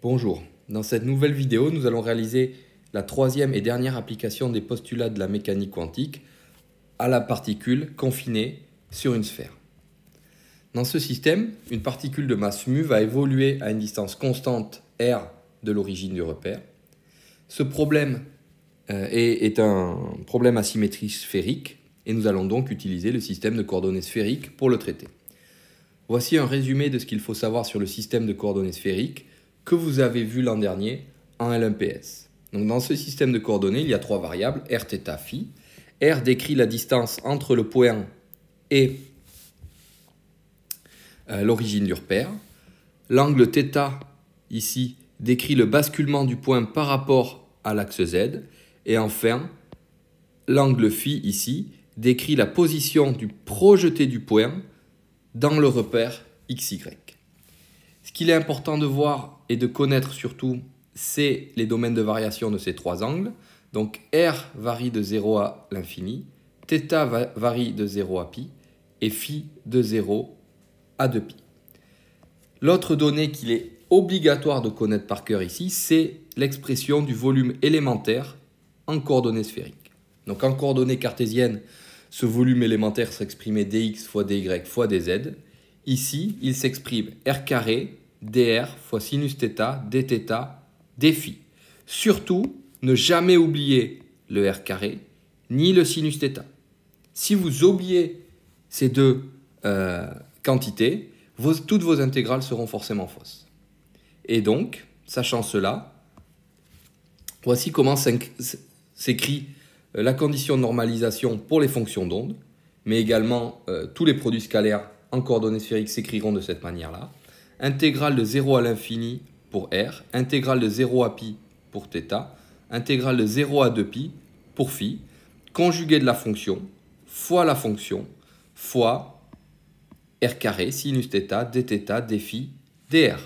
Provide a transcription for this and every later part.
Bonjour, dans cette nouvelle vidéo, nous allons réaliser la troisième et dernière application des postulats de la mécanique quantique à la particule confinée sur une sphère. Dans ce système, une particule de masse mu va évoluer à une distance constante r de l'origine du repère. Ce problème est un problème à symétrie sphérique et nous allons donc utiliser le système de coordonnées sphériques pour le traiter. Voici un résumé de ce qu'il faut savoir sur le système de coordonnées sphériques que vous avez vu l'an dernier en L1PS. Donc dans ce système de coordonnées, il y a trois variables, r, θ, phi. R décrit la distance entre le point et l'origine du repère. L'angle θ, ici, décrit le basculement du point par rapport à l'axe Z. Et enfin, l'angle phi, ici, décrit la position du projeté du point dans le repère XY. Ce qu'il est important de voir et de connaître surtout, c'est les domaines de variation de ces trois angles. Donc R varie de 0 à l'infini, θ varie de 0 à pi, et phi de 0 à 2pi. L'autre donnée qu'il est obligatoire de connaître par cœur ici, c'est l'expression du volume élémentaire en coordonnées sphériques. Donc en coordonnées cartésiennes, ce volume élémentaire s'exprimait dx fois dy fois dz. Ici, il s'exprime r carré dr fois sinus θ dθ dφ. Surtout, ne jamais oublier le r carré ni le sinus θ. Si vous oubliez ces deux quantités, toutes vos intégrales seront forcément fausses. Et donc, sachant cela, voici comment s'écrit la condition de normalisation pour les fonctions d'onde, mais également tous les produits scalaires en coordonnées sphériques s'écriront de cette manière-là. Intégrale de 0 à l'infini pour r, intégrale de 0 à pi pour θ, intégrale de 0 à 2pi pour phi, conjugué de la fonction, fois la fonction, fois r carré, sinus θ, dθ, dφ, dr.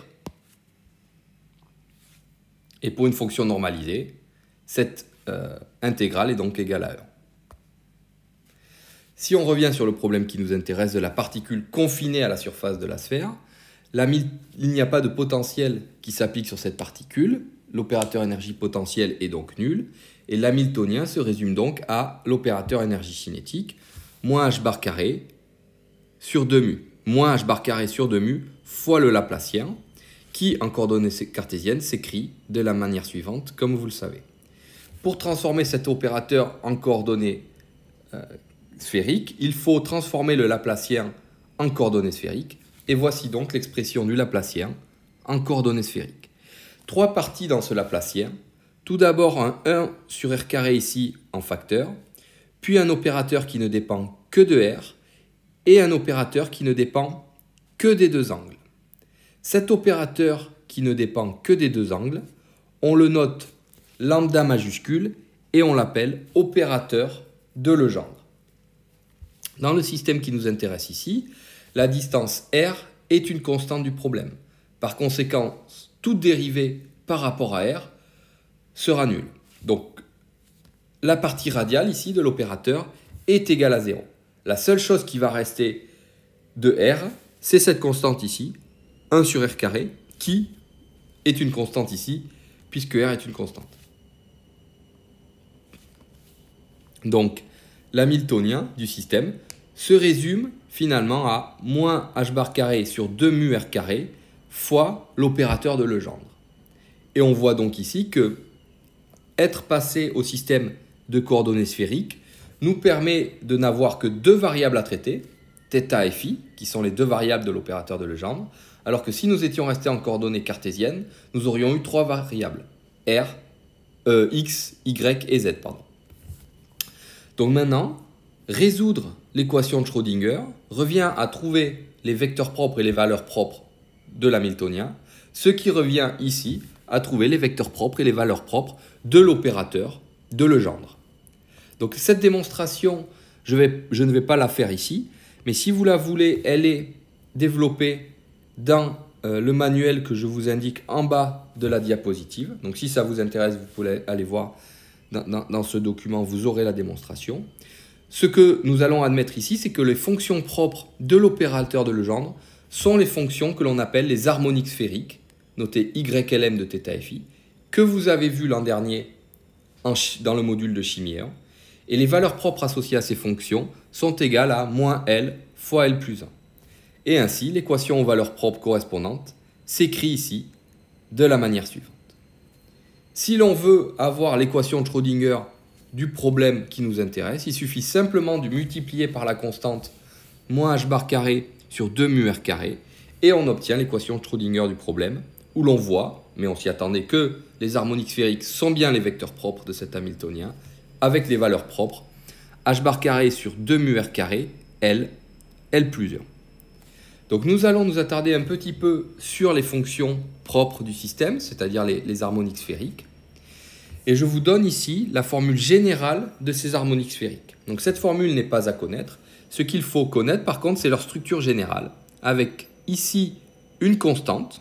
Et pour une fonction normalisée, cette intégrale est donc égale à 1. Si on revient sur le problème qui nous intéresse de la particule confinée à la surface de la sphère, il n'y a pas de potentiel qui s'applique sur cette particule, l'opérateur énergie potentielle est donc nul, et l'hamiltonien se résume donc à l'opérateur énergie cinétique, moins h bar carré sur 2 mu, moins h bar carré sur 2 mu fois le Laplacien, qui en coordonnées cartésiennes s'écrit de la manière suivante, comme vous le savez. Pour transformer cet opérateur en coordonnées sphériques, il faut transformer le Laplacien en coordonnées sphériques. Et voici donc l'expression du Laplacien en coordonnées sphériques. Trois parties dans ce Laplacien. Tout d'abord un 1 sur r carré ici en facteur, puis un opérateur qui ne dépend que de r, et un opérateur qui ne dépend que des deux angles. Cet opérateur qui ne dépend que des deux angles, on le note lambda majuscule et on l'appelle opérateur de Legendre. Dans le système qui nous intéresse ici, la distance r est une constante du problème. Par conséquent, toute dérivée par rapport à r sera nulle. Donc, la partie radiale ici de l'opérateur est égale à 0. La seule chose qui va rester de r, c'est cette constante ici, 1 sur r carré, qui est une constante ici, puisque r est une constante. Donc, l'hamiltonien du système se résume finalement à moins h bar carré sur 2 mu r carré fois l'opérateur de Legendre. Et on voit donc ici que être passé au système de coordonnées sphériques nous permet de n'avoir que deux variables à traiter, θ et phi, qui sont les deux variables de l'opérateur de Legendre, alors que si nous étions restés en coordonnées cartésiennes, nous aurions eu trois variables, r, x, y et z. Donc maintenant, résoudre l'équation de Schrödinger revient à trouver les vecteurs propres et les valeurs propres de l'hamiltonien, ce qui revient ici à trouver les vecteurs propres et les valeurs propres de l'opérateur de Legendre. Donc cette démonstration, je ne vais pas la faire ici, mais si vous la voulez, elle est développée dans le manuel que je vous indique en bas de la diapositive. Donc si ça vous intéresse, vous pouvez aller voir dans ce document, vous aurez la démonstration. Ce que nous allons admettre ici, c'est que les fonctions propres de l'opérateur de Legendre sont les fonctions que l'on appelle les harmoniques sphériques, noté YLM de θ FI, que vous avez vu l'an dernier dans le module de chimie 1. Et les valeurs propres associées à ces fonctions sont égales à moins L fois L plus 1. Et ainsi, l'équation aux valeurs propres correspondantes s'écrit ici de la manière suivante. Si l'on veut avoir l'équation de Schrödinger du problème qui nous intéresse, il suffit simplement de multiplier par la constante moins h bar carré sur 2 mu r carré et on obtient l'équation de Schrödinger du problème où l'on voit, mais on s'y attendait, que les harmoniques sphériques sont bien les vecteurs propres de cet Hamiltonien avec les valeurs propres h bar carré sur 2 mu r carré, L plus 1. Donc nous allons nous attarder un petit peu sur les fonctions propres du système, c'est-à-dire les harmoniques sphériques. Et je vous donne ici la formule générale de ces harmoniques sphériques. Donc cette formule n'est pas à connaître. Ce qu'il faut connaître par contre, c'est leur structure générale, avec ici une constante,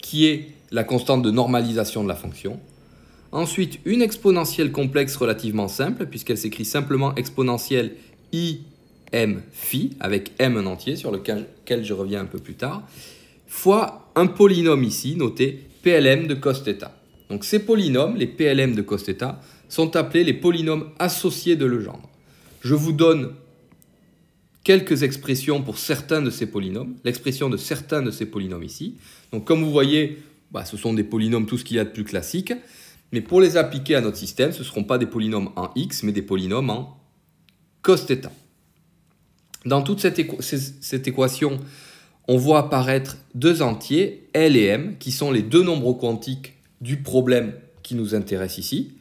qui est la constante de normalisation de la fonction. Ensuite, une exponentielle complexe relativement simple, puisqu'elle s'écrit simplement exponentielle i m phi, avec m en entier, sur lequel je reviens un peu plus tard, fois un polynôme ici, noté PLM de cos θ. Donc ces polynômes, les PLM de cos θ, sont appelés les polynômes associés de Legendre. Je vous donne quelques expressions pour certains de ces polynômes, l'expression de certains de ces polynômes ici. Donc comme vous voyez, ce sont des polynômes, tout ce qu'il y a de plus classique, mais pour les appliquer à notre système, ce ne seront pas des polynômes en x, mais des polynômes en cos θ. Dans toute cette équation, on voit apparaître deux entiers, L et M, qui sont les deux nombres quantiques du problème qui nous intéresse ici.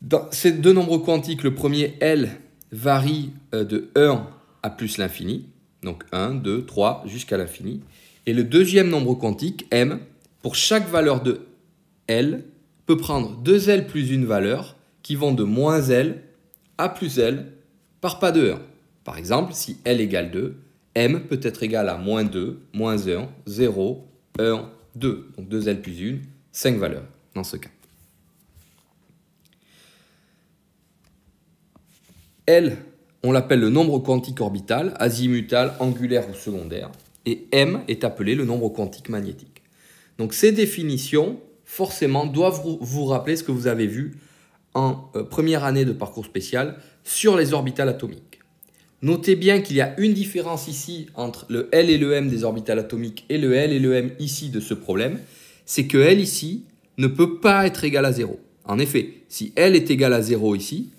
Dans ces deux nombres quantiques, le premier L varie de 1 à plus l'infini, donc 1, 2, 3 jusqu'à l'infini. Et le deuxième nombre quantique, M, pour chaque valeur de L, peut prendre 2L plus une valeur qui vont de moins L à plus L par pas de 1. Par exemple, si L égale 2, M peut être égal à moins 2, moins 1, 0, 1, 2. Donc 2L plus 1, 5 valeurs dans ce cas. L, on l'appelle le nombre quantique orbital, azimutal, angulaire ou secondaire. Et M est appelé le nombre quantique magnétique. Donc ces définitions, forcément, doivent vous rappeler ce que vous avez vu en première année de parcours spécial sur les orbitales atomiques. Notez bien qu'il y a une différence ici entre le L et le M des orbitales atomiques et le L et le M ici de ce problème, c'est que L ici ne peut pas être égal à 0. En effet, si L est égal à 0 ici,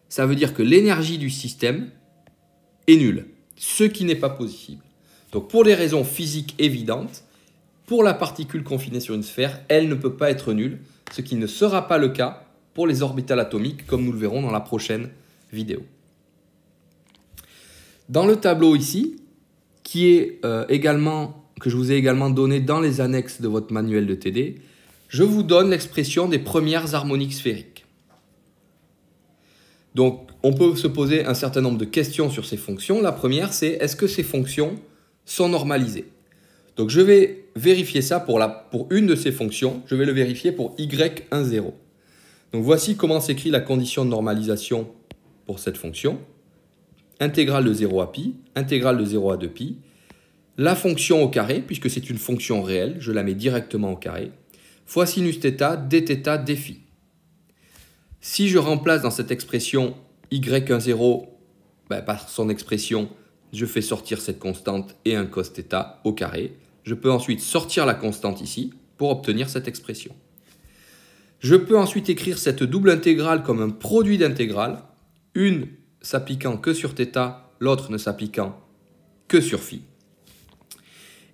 ça veut dire que l'énergie du système est nulle, ce qui n'est pas possible. Donc pour des raisons physiques évidentes, pour la particule confinée sur une sphère, L ne peut pas être nulle, ce qui ne sera pas le cas pour les orbitales atomiques, comme nous le verrons dans la prochaine vidéo. Dans le tableau ici, qui est que je vous ai également donné dans les annexes de votre manuel de TD, je vous donne l'expression des premières harmoniques sphériques. Donc, on peut se poser un certain nombre de questions sur ces fonctions. La première, c'est est-ce que ces fonctions sont normalisées? Donc, je vais vérifier ça pour une de ces fonctions. Je vais le vérifier pour y1, 0. Donc, voici comment s'écrit la condition de normalisation pour cette fonction. Intégrale de 0 à pi, intégrale de 0 à 2pi, la fonction au carré, puisque c'est une fonction réelle, je la mets directement au carré, fois sinus θ, dθ, dφ. Si je remplace dans cette expression y1, 0, par son expression, je fais sortir cette constante et un cos θ au carré. Je peux ensuite sortir la constante ici pour obtenir cette expression. Je peux ensuite écrire cette double intégrale comme un produit d'intégrales, une s'appliquant que sur θ, l'autre ne s'appliquant que sur phi.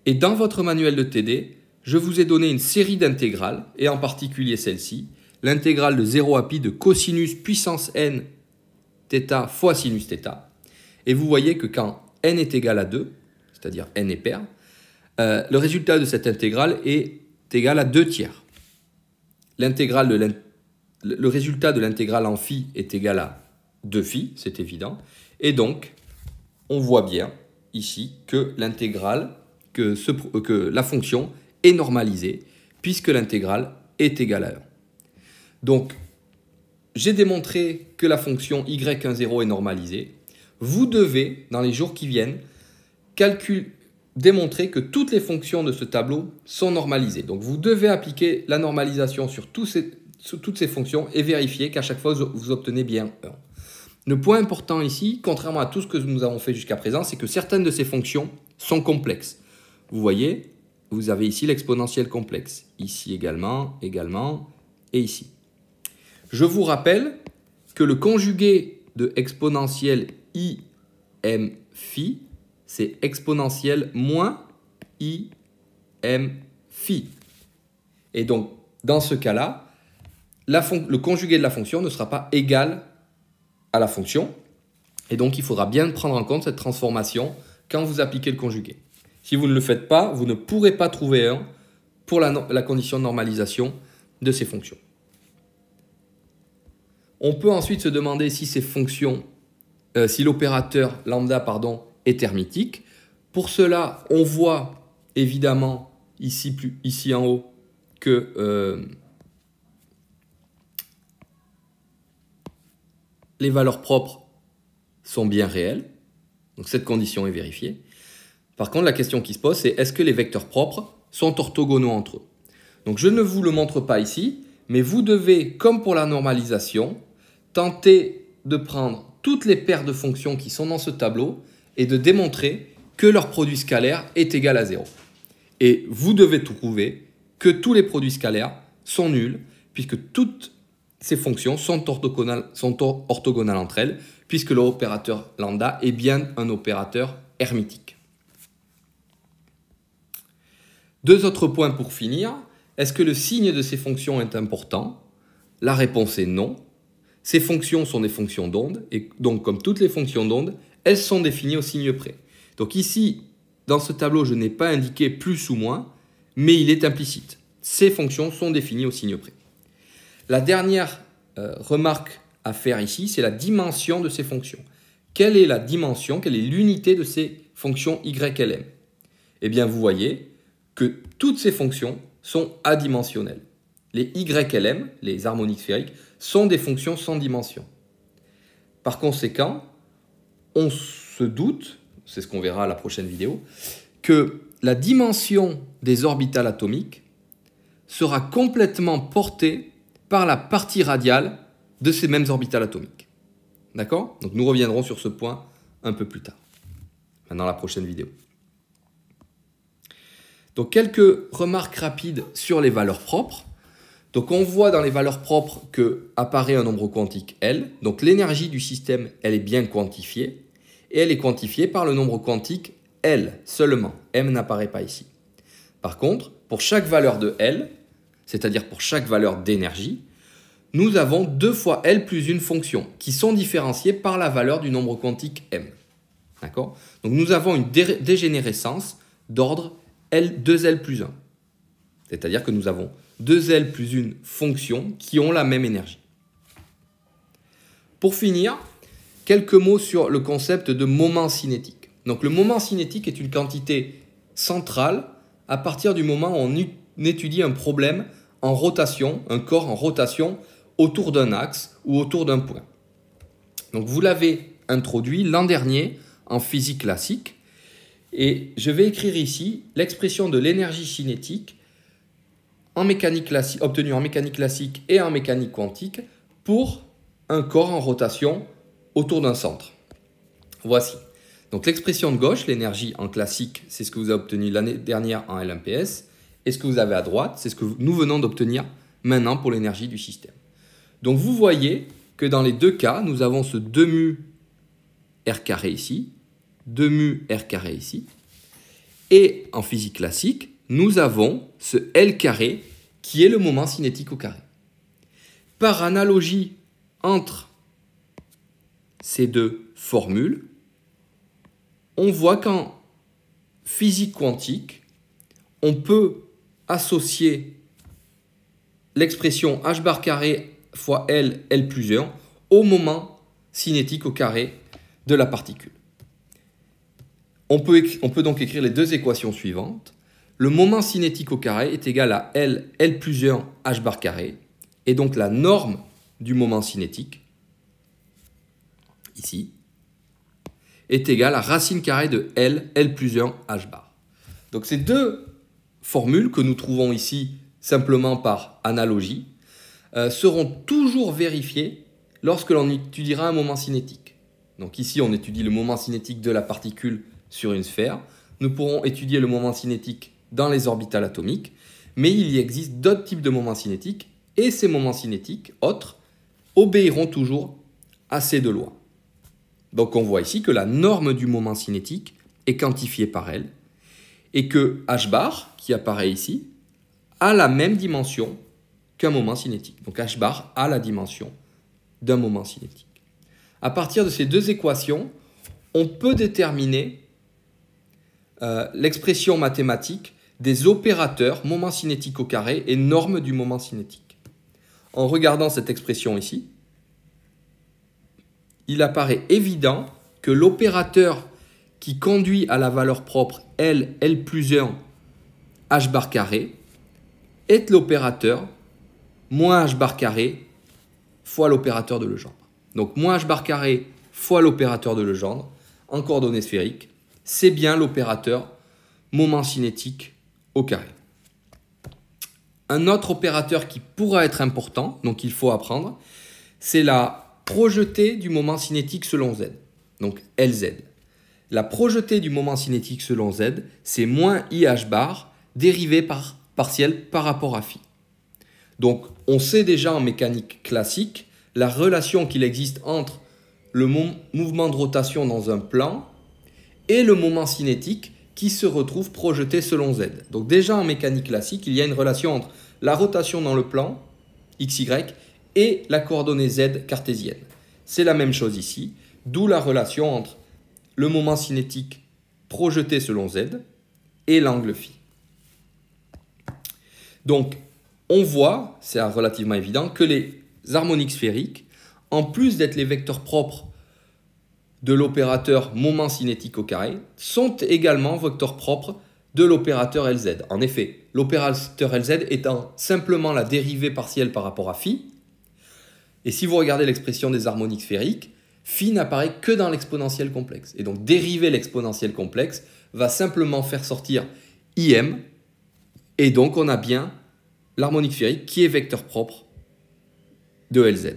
Et dans votre manuel de TD, je vous ai donné une série d'intégrales, et en particulier celle-ci, l'intégrale de 0 à pi de cosinus puissance n θ fois sinus θ. Et vous voyez que quand n est égal à 2, c'est-à-dire n est pair, le résultat de cette intégrale est égal à 2 tiers. Le résultat de l'intégrale en phi est égal à 2 phi, c'est évident. Et donc, on voit bien ici que la fonction est normalisée puisque l'intégrale est égale à 1. Donc, j'ai démontré que la fonction y1, 0 est normalisée. Vous devez, dans les jours qui viennent, démontrer que toutes les fonctions de ce tableau sont normalisées. Donc vous devez appliquer la normalisation sur toutes ces fonctions et vérifier qu'à chaque fois vous obtenez bien 1. Le point important ici, contrairement à tout ce que nous avons fait jusqu'à présent, c'est que certaines de ces fonctions sont complexes. Vous voyez, vous avez ici l'exponentielle complexe. Ici également, et ici. Je vous rappelle que le conjugué de exponentielle IM phi, c'est exponentielle moins IM phi. Et donc, dans ce cas-là, le conjugué de la fonction ne sera pas égal à la fonction. Et donc, il faudra bien prendre en compte cette transformation quand vous appliquez le conjugué. Si vous ne le faites pas, vous ne pourrez pas trouver 1 pour la condition de normalisation de ces fonctions. On peut ensuite se demander si ces fonctions, si l'opérateur lambda est hermétique. Pour cela, on voit évidemment ici en haut que les valeurs propres sont bien réelles. Donc cette condition est vérifiée. Par contre, la question qui se pose, c'est est-ce que les vecteurs propres sont orthogonaux entre eux? Donc je ne vous le montre pas ici, mais vous devez, comme pour la normalisation, tenter de prendre toutes les paires de fonctions qui sont dans ce tableau et de démontrer que leur produit scalaire est égal à 0. Et vous devez trouver que tous les produits scalaires sont nuls, puisque toutes ces fonctions sont orthogonales entre elles, puisque l'opérateur lambda est bien un opérateur hermétique. Deux autres points pour finir. Est-ce que le signe de ces fonctions est important? La réponse est non. Ces fonctions sont des fonctions d'onde, et donc comme toutes les fonctions d'onde, elles sont définies au signe près. Donc ici, dans ce tableau, je n'ai pas indiqué plus ou moins, mais il est implicite. Ces fonctions sont définies au signe près. La dernière remarque à faire ici, c'est la dimension de ces fonctions. Quelle est la dimension, quelle est l'unité de ces fonctions YLM? Eh bien, vous voyez que toutes ces fonctions sont adimensionnelles. Les YLM, les harmoniques sphériques, sont des fonctions sans dimension. Par conséquent, on se doute, c'est ce qu'on verra à la prochaine vidéo, que la dimension des orbitales atomiques sera complètement portée par la partie radiale de ces mêmes orbitales atomiques. D'accord? Donc nous reviendrons sur ce point un peu plus tard, dans la prochaine vidéo. Donc quelques remarques rapides sur les valeurs propres. Donc on voit dans les valeurs propres que apparaît un nombre quantique L. Donc l'énergie du système, elle est bien quantifiée. Et elle est quantifiée par le nombre quantique L seulement. M n'apparaît pas ici. Par contre, pour chaque valeur de L, c'est-à-dire pour chaque valeur d'énergie, nous avons 2 fois L plus une fonction qui sont différenciées par la valeur du nombre quantique M. D'accord? Donc nous avons une dégénérescence d'ordre L, 2L plus 1. C'est-à-dire que nous avons 2L plus une fonction qui ont la même énergie. Pour finir, quelques mots sur le concept de moment cinétique. Donc le moment cinétique est une quantité centrale à partir du moment où on étudie un problème en rotation, un corps en rotation autour d'un axe ou autour d'un point. Donc vous l'avez introduit l'an dernier en physique classique. Et je vais écrire ici l'expression de l'énergie cinétique obtenue en mécanique classique et en mécanique quantique pour un corps en rotation autour d'un centre. Voici. Donc l'expression de gauche, l'énergie en classique, c'est ce que vous avez obtenu l'année dernière en LMPS. Et ce que vous avez à droite, c'est ce que nous venons d'obtenir maintenant pour l'énergie du système. Donc vous voyez que dans les deux cas, nous avons ce 2 mu r carré ici, 2 mu r carré ici. Et en physique classique, nous avons ce L carré qui est le moment cinétique au carré. Par analogie entre ces deux formules, on voit qu'en physique quantique, on peut associer l'expression h bar carré fois L, L plus 1 au moment cinétique au carré de la particule. On peut donc écrire les deux équations suivantes. Le moment cinétique au carré est égal à L, L plus 1 h bar carré. Et donc la norme du moment cinétique, ici, est égale à racine carrée de L, L plus 1 h bar. Donc ces deux formules que nous trouvons ici simplement par analogie seront toujours vérifiées lorsque l'on étudiera un moment cinétique. Donc ici, on étudie le moment cinétique de la particule sur une sphère. Nous pourrons étudier le moment cinétique dans les orbitales atomiques, mais il y existe d'autres types de moments cinétiques, et ces moments cinétiques, autres, obéiront toujours à ces deux lois. Donc on voit ici que la norme du moment cinétique est quantifiée par elle, et que h bar, qui apparaît ici, a la même dimension qu'un moment cinétique. Donc h bar a la dimension d'un moment cinétique. À partir de ces deux équations, on peut déterminer l'expression mathématique des opérateurs moment cinétique au carré et norme du moment cinétique. En regardant cette expression ici, il apparaît évident que l'opérateur qui conduit à la valeur propre L plus 1 h bar carré est l'opérateur moins h bar carré fois l'opérateur de Legendre. Donc moins h bar carré fois l'opérateur de Legendre en coordonnées sphériques, c'est bien l'opérateur moment cinétique au carré. Un autre opérateur qui pourra être important, donc il faut apprendre, c'est la projetée du moment cinétique selon Z, donc Lz. La projetée du moment cinétique selon Z, c'est moins IH bar dérivé par partiel par rapport à phi. Donc on sait déjà en mécanique classique la relation qu'il existe entre le mouvement de rotation dans un plan et le moment cinétique qui se retrouve projeté selon Z. Donc déjà en mécanique classique, il y a une relation entre la rotation dans le plan, xy, et la coordonnée Z cartésienne. C'est la même chose ici, d'où la relation entre le moment cinétique projeté selon Z et l'angle phi. Donc on voit, c'est relativement évident, que les harmoniques sphériques, en plus d'être les vecteurs propres de l'opérateur moment cinétique au carré, sont également vecteurs propres de l'opérateur Lz. En effet, l'opérateur Lz étant simplement la dérivée partielle par rapport à phi, et si vous regardez l'expression des harmoniques sphériques, phi n'apparaît que dans l'exponentielle complexe. Et donc dériver l'exponentielle complexe va simplement faire sortir im, et donc on a bien l'harmonique sphérique qui est vecteur propre de Lz.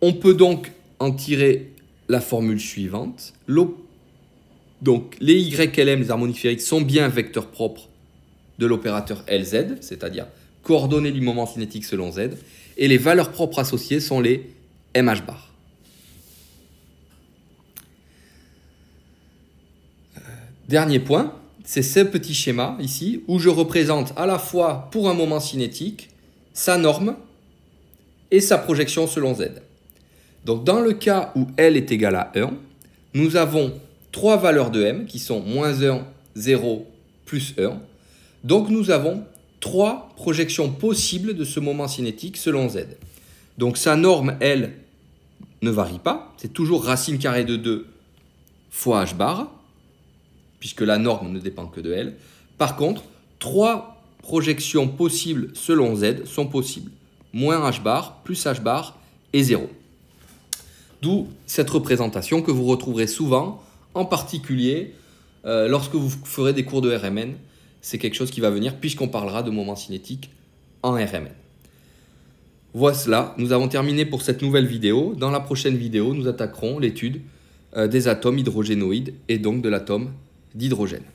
On peut donc en tirer la formule suivante. Donc les YLM, les harmoniques sphériques, sont bien vecteurs propres de l'opérateur Lz, c'est-à-dire coordonnées du moment cinétique selon Z, et les valeurs propres associées sont les MH bar. Dernier point, c'est ce petit schéma ici où je représente à la fois pour un moment cinétique sa norme et sa projection selon Z. Donc dans le cas où L est égal à 1, nous avons trois valeurs de M qui sont moins 1, 0, plus 1. Donc nous avons trois projections possibles de ce moment cinétique selon Z. Donc sa norme L ne varie pas, c'est toujours racine carrée de 2 fois h bar, puisque la norme ne dépend que de L. Par contre, trois projections possibles selon Z sont possibles. Moins h bar, plus h bar et 0. D'où cette représentation que vous retrouverez souvent, en particulier lorsque vous ferez des cours de RMN. C'est quelque chose qui va venir puisqu'on parlera de moments cinétiques en RMN. Voilà, nous avons terminé pour cette nouvelle vidéo. Dans la prochaine vidéo, nous attaquerons l'étude des atomes hydrogénoïdes et donc de l'atome d'hydrogène.